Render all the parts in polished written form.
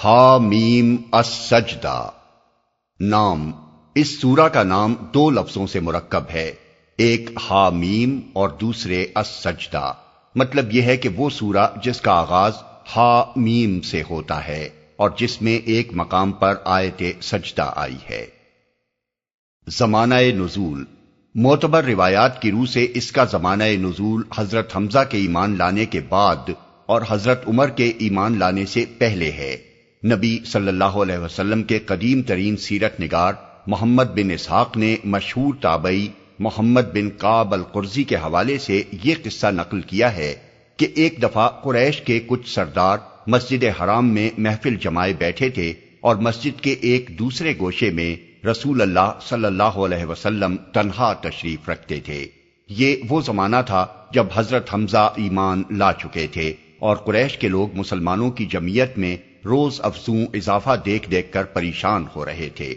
حامیم السجدہ نام۔ اس سورہ کا نام دو لفظوں سے مرکب ہے، ایک حامیم اور دوسرے السجدہ۔ مطلب یہ ہے کہ وہ سورہ جس کا آغاز حامیم سے ہوتا ہے اور جس میں ایک مقام پر آیت سجدہ آئی ہے۔ زمانہ نزول۔ معتبر روایات کی روح سے اس کا زمانہ نزول حضرت حمزہ کے ایمان لانے کے بعد اور حضرت عمر کے ایمان لانے سے پہلے ہے۔ نبی صلی اللہ علیہ وسلم کے قدیم ترین سیرت نگار محمد بن اسحاق نے مشہور تابعی محمد بن کعب القرظی کے حوالے سے یہ قصہ نقل کیا ہے کہ ایک دفعہ قریش کے کچھ سردار مسجد حرام میں محفل جمائے بیٹھے تھے اور مسجد کے ایک دوسرے گوشے میں رسول اللہ صلی اللہ علیہ وسلم تنہا تشریف رکھتے تھے۔ یہ وہ زمانہ تھا جب حضرت حمزہ ایمان لا چکے تھے اور قریش کے لوگ مسلمانوں کی جمعیت میں روز افزوں اضافہ دیکھ دیکھ کر پریشان ہو رہے تھے۔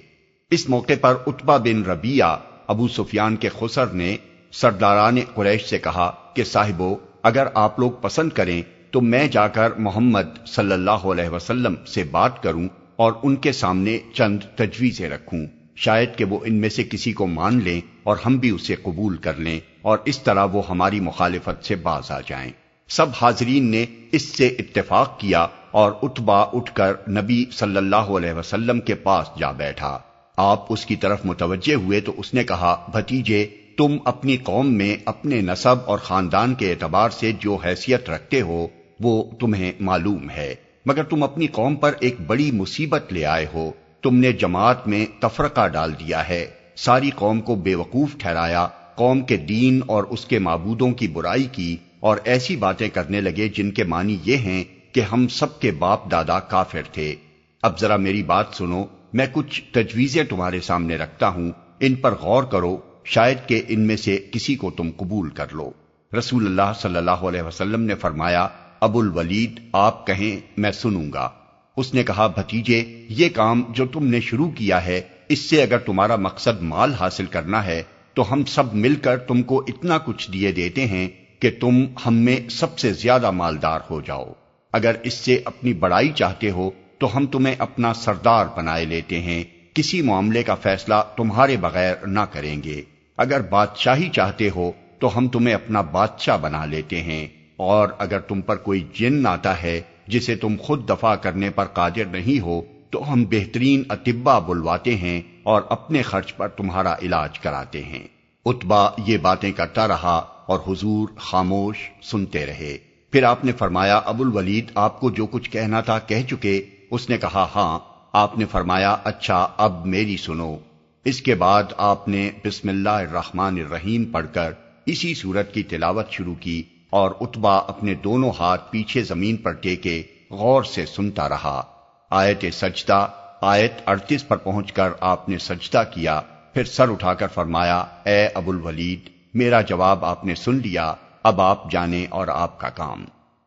اس موقع پر عتبہ بن ربیعہ ابو سفیان کے خسر نے سرداران قریش سے کہا کہ صاحبو، اگر آپ لوگ پسند کریں تو میں جا کر محمد صلی اللہ علیہ وسلم سے بات کروں اور ان کے سامنے چند تجویزیں رکھوں، شاید کہ وہ ان میں سے کسی کو مان لیں اور ہم بھی اسے قبول کر لیں اور اس طرح وہ ہماری مخالفت سے باز آ جائیں۔ سب حاضرین نے اس سے اتفاق کیا اور عتبہ اٹھ کر نبی صلی اللہ علیہ وسلم کے پاس جا بیٹھا۔ آپ اس کی طرف متوجہ ہوئے تو اس نے کہا، بھتیجے، تم اپنی قوم میں اپنے نسب اور خاندان کے اعتبار سے جو حیثیت رکھتے ہو وہ تمہیں معلوم ہے، مگر تم اپنی قوم پر ایک بڑی مصیبت لے آئے ہو۔ تم نے جماعت میں تفرقہ ڈال دیا ہے، ساری قوم کو بے وقوف ٹھہرایا، قوم کے دین اور اس کے معبودوں کی برائی کی اور ایسی باتیں کرنے لگے جن کے معنی یہ ہیں کہ ہم سب کے باپ دادا کافر تھے۔ اب ذرا میری بات سنو، میں کچھ تجویزیں تمہارے سامنے رکھتا ہوں، ان پر غور کرو، شاید کہ ان میں سے کسی کو تم قبول کر لو۔ رسول اللہ صلی اللہ علیہ وسلم نے فرمایا، ابو الولید، آپ کہیں، میں سنوں گا۔ اس نے کہا، بھتیجے، یہ کام جو تم نے شروع کیا ہے، اس سے اگر تمہارا مقصد مال حاصل کرنا ہے تو ہم سب مل کر تم کو اتنا کچھ دیے دیتے ہیں کہ تم ہم میں سب سے زیادہ مالدار ہو جاؤ۔ اگر اس سے اپنی بڑائی چاہتے ہو تو ہم تمہیں اپنا سردار بنائے لیتے ہیں، کسی معاملے کا فیصلہ تمہارے بغیر نہ کریں گے۔ اگر بادشاہی چاہتے ہو تو ہم تمہیں اپنا بادشاہ بنا لیتے ہیں، اور اگر تم پر کوئی جن آتا ہے جسے تم خود دفع کرنے پر قادر نہیں ہو تو ہم بہترین اطباء بلواتے ہیں اور اپنے خرچ پر تمہارا علاج کراتے ہیں۔ عتبہ یہ باتیں کرتا رہا اور حضور خاموش سنتے رہے۔ پھر آپ نے فرمایا، ابو الولید، آپ کو جو کچھ کہنا تھا کہہ چکے؟ اس نے کہا، ہاں۔ آپ نے فرمایا، اچھا، اب میری سنو۔ اس کے بعد آپ نے بسم اللہ الرحمن الرحیم پڑھ کر اسی سورت کی تلاوت شروع کی اور عتبہ اپنے دونوں ہاتھ پیچھے زمین پر ٹیکے غور سے سنتا رہا۔ آیت سجدہ آیت 38 پر پہنچ کر آپ نے سجدہ کیا، پھر سر اٹھا کر فرمایا، اے ابو الولید، میرا جواب آپ نے سن لیا، اب آپ جانیں اور آپ کا کام۔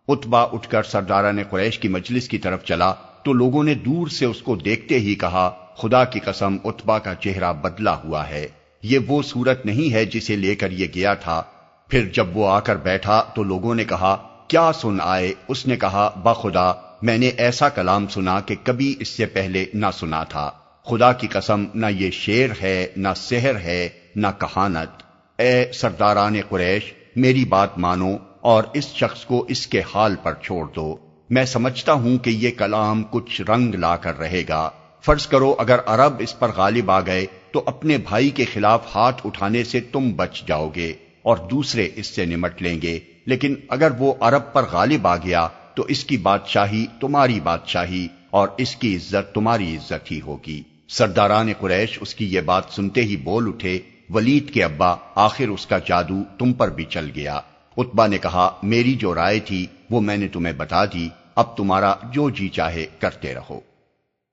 عتبہ اٹھ کر سرداران قریش کی مجلس کی طرف چلا تو لوگوں نے دور سے اس کو دیکھتے ہی کہا، خدا کی قسم، عتبہ کا چہرہ بدلا ہوا ہے، یہ وہ صورت نہیں ہے جسے لے کر یہ گیا تھا۔ پھر جب وہ آ کر بیٹھا تو لوگوں نے کہا، کیا سن آئے؟ اس نے کہا، بخدا، میں نے ایسا کلام سنا کہ کبھی اس سے پہلے نہ سنا تھا۔ خدا کی قسم، نہ یہ شعر ہے، نہ سحر ہے، نہ کہانت۔ اے سرداران قریش، میری بات مانو اور اس شخص کو اس کے حال پر چھوڑ دو۔ میں سمجھتا ہوں کہ یہ کلام کچھ رنگ لا کر رہے گا۔ فرض کرو اگر عرب اس پر غالب آ گئے تو اپنے بھائی کے خلاف ہاتھ اٹھانے سے تم بچ جاؤ گے اور دوسرے اس سے نمٹ لیں گے، لیکن اگر وہ عرب پر غالب آ گیا تو اس کی بادشاہی تمہاری بادشاہی اور اس کی عزت تمہاری عزت ہی ہوگی۔ سرداران قریش اس کی یہ بات سنتے ہی بول اٹھے، ولید کے ابا، آخر اس کا جادو تم پر بھی چل گیا۔ عتبہ نے کہا، میری جو رائے تھی وہ میں نے تمہیں بتا دی، اب تمہارا جو جی چاہے کرتے رہو۔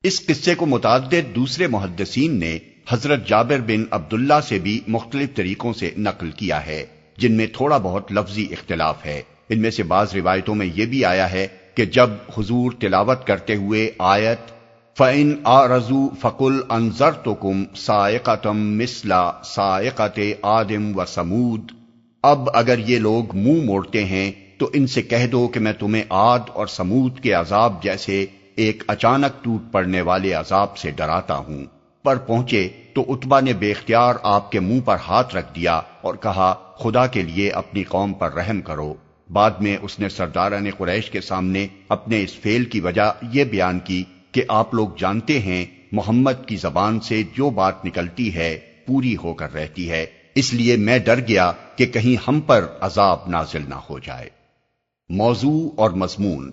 اس قصے کو متعدد دوسرے محدثین نے حضرت جابر بن عبداللہ سے بھی مختلف طریقوں سے نقل کیا ہے، جن میں تھوڑا بہت لفظی اختلاف ہے۔ ان میں سے بعض روایتوں میں یہ بھی آیا ہے کہ جب حضور تلاوت کرتے ہوئے آیت فَإِنْ أَعْرَضُوا فَقُلْ أَنذَرْتُكُمْ صَاعِقَةً مِثْلَ صَاعِقَةِ عَادٍ وَثَمُودَ، اب اگر یہ لوگ منہ موڑتے ہیں تو ان سے کہہ دو کہ میں تمہیں عاد اور سمود کے عذاب جیسے ایک اچانک ٹوٹ پڑنے والے عذاب سے ڈراتا ہوں۔ پر پہنچے تو عتبہ نے بے اختیار آپ کے منہ پر ہاتھ رکھ دیا اور کہا خدا کے لیے اپنی قوم پر رحم کرو۔ بعد میں اس نے سرداران قریش کے سامنے اپنے اس فعل کی وجہ یہ بیان کی کہ آپ لوگ جانتے ہیں محمد کی زبان سے جو بات نکلتی ہے پوری ہو کر رہتی ہے، اس لیے میں ڈر گیا کہ کہیں ہم پر عذاب نازل نہ ہو جائے۔ موضوع اور مضمون۔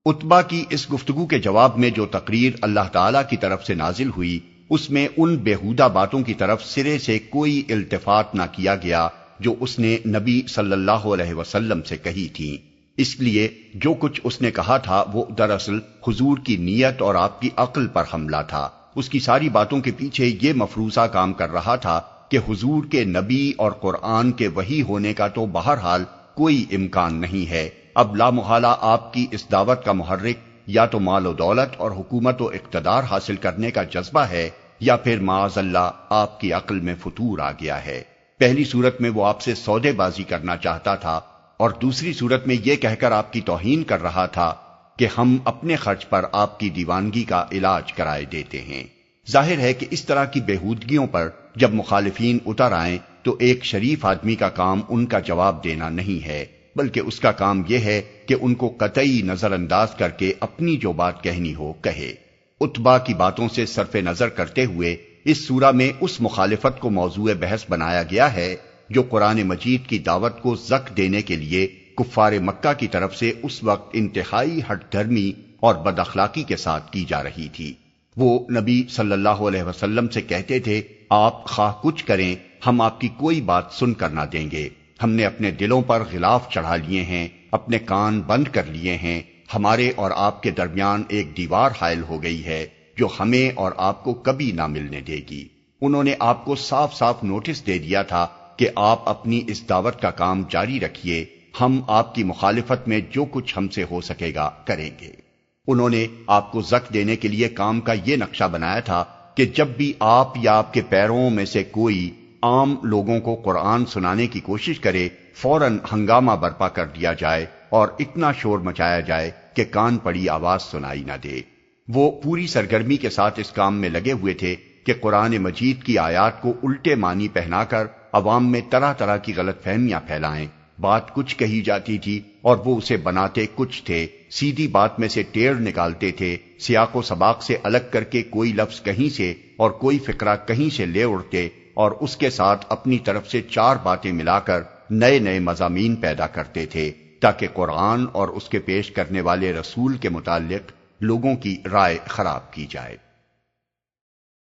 عتبہ کی اس گفتگو کے جواب میں جو تقریر اللہ تعالی کی طرف سے نازل ہوئی، اس میں ان بیہودہ باتوں کی طرف سرے سے کوئی التفات نہ کیا گیا جو اس نے نبی صلی اللہ علیہ وسلم سے کہی تھی۔ اس لیے جو کچھ اس نے کہا تھا وہ دراصل حضور کی نیت اور آپ کی عقل پر حملہ تھا۔ اس کی ساری باتوں کے پیچھے یہ مفروضہ کام کر رہا تھا کہ حضور کے نبی اور قرآن کے وحی ہونے کا تو بہرحال کوئی امکان نہیں ہے۔ اب لا محالہ آپ کی اس دعوت کا محرک یا تو مال و دولت اور حکومت و اقتدار حاصل کرنے کا جذبہ ہے، یا پھر معاذ اللہ آپ کی عقل میں فتور آ گیا ہے۔ پہلی صورت میں وہ آپ سے سودے بازی کرنا چاہتا تھا، اور دوسری صورت میں یہ کہہ کر آپ کی توہین کر رہا تھا کہ ہم اپنے خرچ پر آپ کی دیوانگی کا علاج کرائے دیتے ہیں۔ ظاہر ہے کہ اس طرح کی بےہودگیوں پر جب مخالفین اتر آئیں تو ایک شریف آدمی کا کام ان کا جواب دینا نہیں ہے، بلکہ اس کا کام یہ ہے کہ ان کو قطعی نظر انداز کر کے اپنی جو بات کہنی ہو کہے۔ عتبہ کی باتوں سے صرف نظر کرتے ہوئے اس سورہ میں اس مخالفت کو موضوع بحث بنایا گیا ہے جو قرآن مجید کی دعوت کو زک دینے کے لیے کفار مکہ کی طرف سے اس وقت انتہائی ہٹ دھرمی اور بد اخلاقی کے ساتھ کی جا رہی تھی۔ وہ نبی صلی اللہ علیہ وسلم سے کہتے تھے آپ خواہ کچھ کریں ہم آپ کی کوئی بات سن کر نہ دیں گے، ہم نے اپنے دلوں پر غلاف چڑھا لیے ہیں، اپنے کان بند کر لیے ہیں، ہمارے اور آپ کے درمیان ایک دیوار حائل ہو گئی ہے جو ہمیں اور آپ کو کبھی نہ ملنے دے گی۔ انہوں نے آپ کو صاف صاف نوٹس دے دیا تھا کہ آپ اپنی اس دعوت کا کام جاری رکھیے، ہم آپ کی مخالفت میں جو کچھ ہم سے ہو سکے گا کریں گے۔ انہوں نے آپ کو زک دینے کے لیے کام کا یہ نقشہ بنایا تھا کہ جب بھی آپ یا آپ کے پیروں میں سے کوئی عام لوگوں کو قرآن سنانے کی کوشش کرے فوراً ہنگامہ برپا کر دیا جائے اور اتنا شور مچایا جائے کہ کان پڑی آواز سنائی نہ دے۔ وہ پوری سرگرمی کے ساتھ اس کام میں لگے ہوئے تھے کہ قرآن مجید کی آیات کو الٹے معنی پہنا کر عوام میں طرح طرح کی غلط فہمیاں پھیلائیں۔ بات کچھ کہی جاتی تھی اور وہ اسے بناتے کچھ تھے، سیدھی بات میں سے ٹیڑھ نکالتے تھے، سیاق و سباق سے الگ کر کے کوئی لفظ کہیں سے اور کوئی فقرہ کہیں سے لے اڑتے اور اس کے ساتھ اپنی طرف سے چار باتیں ملا کر نئے نئے مضامین پیدا کرتے تھے تاکہ قرآن اور اس کے پیش کرنے والے رسول کے متعلق لوگوں کی رائے خراب کی جائے۔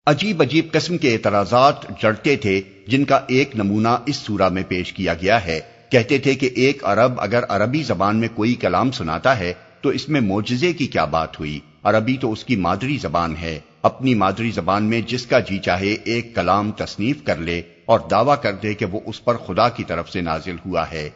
عجیب عجیب قسم کے اعتراضات جڑتے تھے جن کا ایک نمونہ اس سورہ میں پیش کیا گیا ہے۔ کہتے تھے کہ ایک عرب اگر عربی زبان میں کوئی کلام سناتا ہے تو اس میں معجزے کی کیا بات ہوئی؟ عربی تو اس کی مادری زبان ہے، اپنی مادری زبان میں جس کا جی چاہے ایک کلام تصنیف کر لے اور دعویٰ کر دے کہ وہ اس پر خدا کی طرف سے نازل ہوا ہے۔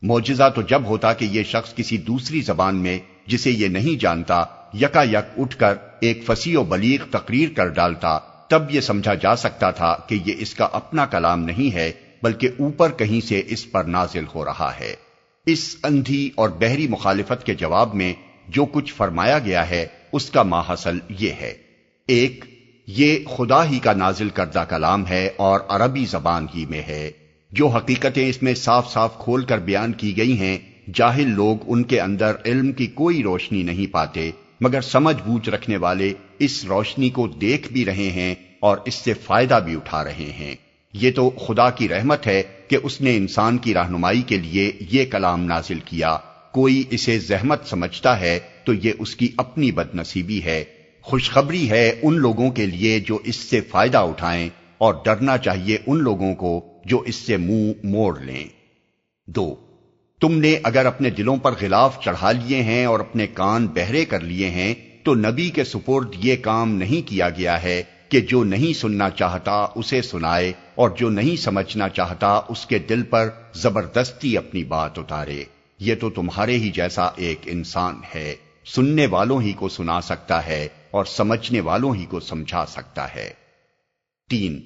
معجزہ تو جب ہوتا کہ یہ شخص کسی دوسری زبان میں جسے یہ نہیں جانتا یکا یک اٹھ کر ایک فصیح و بلیغ تقریر کر ڈالتا، تب یہ سمجھا جا سکتا تھا کہ یہ اس کا اپنا کلام نہیں ہے بلکہ اوپر کہیں سے اس پر نازل ہو رہا ہے۔ اس اندھی اور بحری مخالفت کے جواب میں جو کچھ فرمایا گیا ہے اس کا ماحصل یہ ہے: ایک، یہ خدا ہی کا نازل کردہ کلام ہے اور عربی زبان ہی میں ہے۔ جو حقیقتیں اس میں صاف صاف کھول کر بیان کی گئی ہیں، جاہل لوگ ان کے اندر علم کی کوئی روشنی نہیں پاتے، مگر سمجھ بوجھ رکھنے والے اس روشنی کو دیکھ بھی رہے ہیں اور اس سے فائدہ بھی اٹھا رہے ہیں۔ یہ تو خدا کی رحمت ہے کہ اس نے انسان کی رہنمائی کے لیے یہ کلام نازل کیا۔ کوئی اسے زحمت سمجھتا ہے تو یہ اس کی اپنی بد نصیبی ہے۔ خوشخبری ہے ان لوگوں کے لیے جو اس سے فائدہ اٹھائیں، اور ڈرنا چاہیے ان لوگوں کو جو اس سے منہ موڑ لیں۔ دو، تم نے اگر اپنے دلوں پر غلاف چڑھا لیے ہیں اور اپنے کان بہرے کر لیے ہیں تو نبی کے سپرد یہ کام نہیں کیا گیا ہے کہ جو نہیں سننا چاہتا اسے سنائے اور جو نہیں سمجھنا چاہتا اس کے دل پر زبردستی اپنی بات اتارے۔ یہ تو تمہارے ہی جیسا ایک انسان ہے، سننے والوں ہی کو سنا سکتا ہے اور سمجھنے والوں ہی کو سمجھا سکتا ہے۔ تین،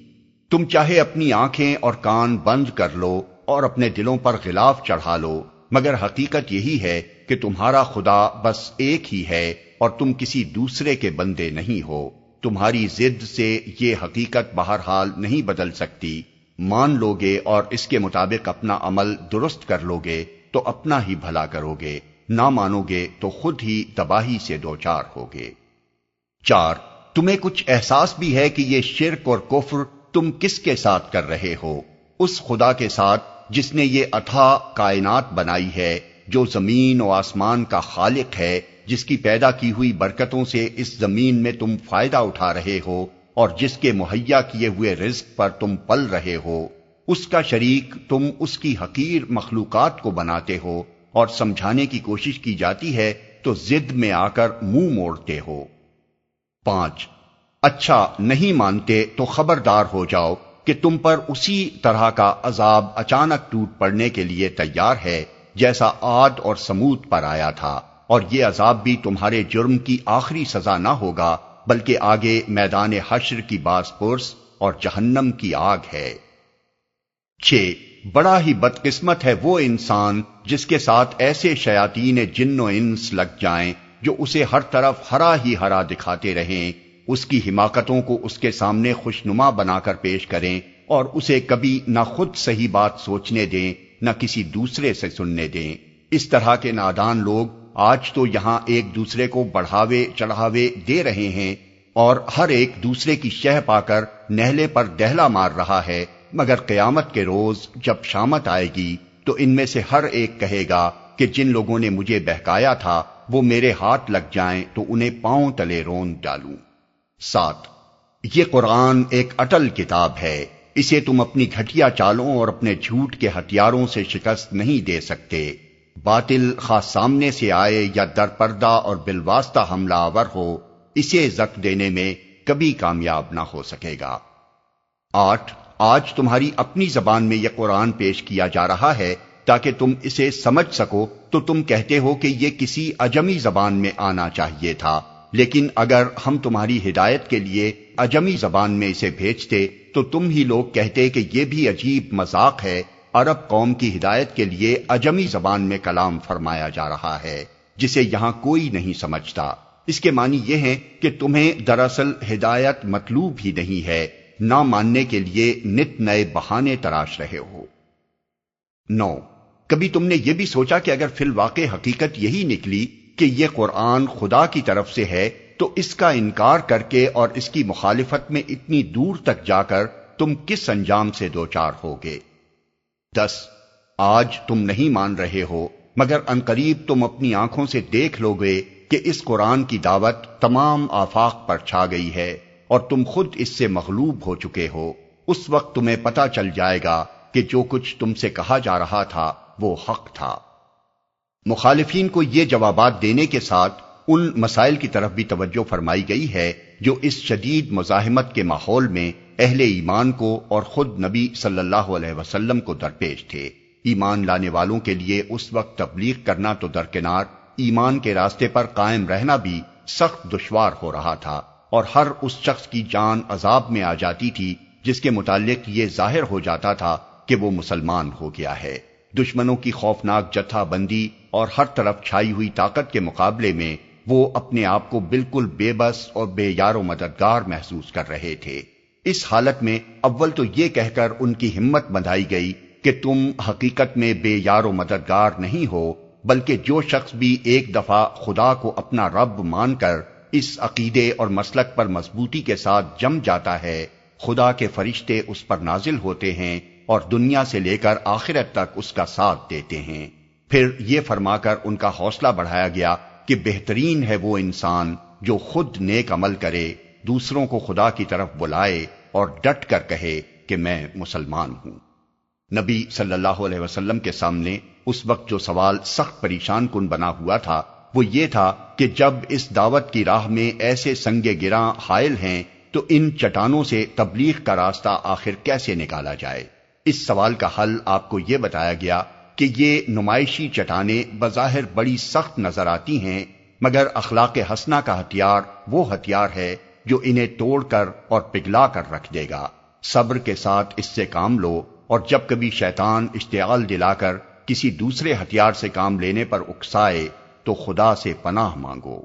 تم چاہے اپنی آنکھیں اور کان بند کر لو اور اپنے دلوں پر غلاف چڑھا لو، مگر حقیقت یہی ہے کہ تمہارا خدا بس ایک ہی ہے اور تم کسی دوسرے کے بندے نہیں ہو۔ تمہاری ضد سے یہ حقیقت بہرحال نہیں بدل سکتی۔ مان لوگے اور اس کے مطابق اپنا عمل درست کر لوگے تو اپنا ہی بھلا کرو گے، نہ مانو گے تو خود ہی تباہی سے دوچار ہوگے۔ 4، تمہیں کچھ احساس بھی ہے کہ یہ شرک اور کفر تم کس کے ساتھ کر رہے ہو؟ اس خدا کے ساتھ جس نے یہ اتھاہ کائنات بنائی ہے، جو زمین و آسمان کا خالق ہے، جس کی پیدا کی ہوئی برکتوں سے اس زمین میں تم فائدہ اٹھا رہے ہو اور جس کے مہیا کیے ہوئے رزق پر تم پل رہے ہو۔ اس کا شریک تم اس کی حقیر مخلوقات کو بناتے ہو اور سمجھانے کی کوشش کی جاتی ہے تو ضد میں آ کر منہ موڑتے ہو۔ 5، اچھا نہیں مانتے تو خبردار ہو جاؤ کہ تم پر اسی طرح کا عذاب اچانک ٹوٹ پڑنے کے لیے تیار ہے جیسا عاد اور سمود پر آیا تھا، اور یہ عذاب بھی تمہارے جرم کی آخری سزا نہ ہوگا بلکہ آگے میدان حشر کی باز پرس اور جہنم کی آگ ہے۔ 6، بڑا ہی بدقسمت ہے وہ انسان جس کے ساتھ ایسے شیاطین جن و انس لگ جائیں جو اسے ہر طرف ہرا ہی ہرا دکھاتے رہیں، اس کی حماقتوں کو اس کے سامنے خوشنما بنا کر پیش کریں اور اسے کبھی نہ خود صحیح بات سوچنے دیں نہ کسی دوسرے سے سننے دیں۔ اس طرح کے نادان لوگ آج تو یہاں ایک دوسرے کو بڑھاوے چڑھاوے دے رہے ہیں اور ہر ایک دوسرے کی شہ پا کر نہلے پر دہلا مار رہا ہے، مگر قیامت کے روز جب شامت آئے گی تو ان میں سے ہر ایک کہے گا کہ جن لوگوں نے مجھے بہکایا تھا وہ میرے ہاتھ لگ جائیں تو انہیں پاؤں تلے رون ڈالوں۔ 7، یہ قرآن ایک اٹل کتاب ہے، اسے تم اپنی گھٹیا چالوں اور اپنے جھوٹ کے ہتھیاروں سے شکست نہیں دے سکتے۔ باطل خواہ سامنے سے آئے یا در پردہ اور بالواسطہ حملہ آور ہو، اسے زک دینے میں کبھی کامیاب نہ ہو سکے گا۔ 8، آج تمہاری اپنی زبان میں یہ قرآن پیش کیا جا رہا ہے تاکہ تم اسے سمجھ سکو تو تم کہتے ہو کہ یہ کسی عجمی زبان میں آنا چاہیے تھا، لیکن اگر ہم تمہاری ہدایت کے لیے عجمی زبان میں اسے بھیجتے تو تم ہی لوگ کہتے کہ یہ بھی عجیب مذاق ہے، عرب قوم کی ہدایت کے لیے عجمی زبان میں کلام فرمایا جا رہا ہے جسے یہاں کوئی نہیں سمجھتا۔ اس کے معنی یہ ہے کہ تمہیں دراصل ہدایت مطلوب ہی نہیں ہے، نہ ماننے کے لیے نت نئے بہانے تراش رہے ہو۔ 9، کبھی تم نے یہ بھی سوچا کہ اگر فی الواقع حقیقت یہی نکلی کہ یہ قرآن خدا کی طرف سے ہے تو اس کا انکار کر کے اور اس کی مخالفت میں اتنی دور تک جا کر تم کس انجام سے دوچار ہوگے؟ 10، آج تم نہیں مان رہے ہو مگر عنقریب تم اپنی آنکھوں سے دیکھ لو گے کہ اس قرآن کی دعوت تمام آفاق پر چھا گئی ہے اور تم خود اس سے مغلوب ہو چکے ہو۔ اس وقت تمہیں پتہ چل جائے گا کہ جو کچھ تم سے کہا جا رہا تھا وہ حق تھا۔ مخالفین کو یہ جوابات دینے کے ساتھ ان مسائل کی طرف بھی توجہ فرمائی گئی ہے جو اس شدید مزاحمت کے ماحول میں اہل ایمان کو اور خود نبی صلی اللہ علیہ وسلم کو درپیش تھے۔ ایمان لانے والوں کے لیے اس وقت تبلیغ کرنا تو درکنار، ایمان کے راستے پر قائم رہنا بھی سخت دشوار ہو رہا تھا، اور ہر اس شخص کی جان عذاب میں آ جاتی تھی جس کے متعلق یہ ظاہر ہو جاتا تھا کہ وہ مسلمان ہو گیا ہے۔ دشمنوں کی خوفناک جتھا بندی اور ہر طرف چھائی ہوئی طاقت کے مقابلے میں وہ اپنے آپ کو بالکل بے بس اور بے یار و مددگار محسوس کر رہے تھے۔ اس حالت میں اول تو یہ کہہ کر ان کی ہمت بندھائی گئی کہ تم حقیقت میں بے یار و مددگار نہیں ہو، بلکہ جو شخص بھی ایک دفعہ خدا کو اپنا رب مان کر اس عقیدے اور مسلک پر مضبوطی کے ساتھ جم جاتا ہے، خدا کے فرشتے اس پر نازل ہوتے ہیں اور دنیا سے لے کر آخرت تک اس کا ساتھ دیتے ہیں۔ پھر یہ فرما کر ان کا حوصلہ بڑھایا گیا کہ بہترین ہے وہ انسان جو خود نیک عمل کرے، دوسروں کو خدا کی طرف بلائے اور ڈٹ کر کہے کہ میں مسلمان ہوں۔ نبی صلی اللہ علیہ وسلم کے سامنے اس وقت جو سوال سخت پریشان کن بنا ہوا تھا وہ یہ تھا کہ جب اس دعوت کی راہ میں ایسے سنگ گراں حائل ہیں تو ان چٹانوں سے تبلیغ کا راستہ آخر کیسے نکالا جائے؟ اس سوال کا حل آپ کو یہ بتایا گیا کہ یہ نمائشی چٹانیں بظاہر بڑی سخت نظر آتی ہیں، مگر اخلاق حسنہ کا ہتھیار وہ ہتھیار ہے جو انہیں توڑ کر اور پگھلا کر رکھ دے گا۔ صبر کے ساتھ اس سے کام لو، اور جب کبھی شیطان اشتعال دلا کر کسی دوسرے ہتھیار سے کام لینے پر اکسائے تو خدا سے پناہ مانگو۔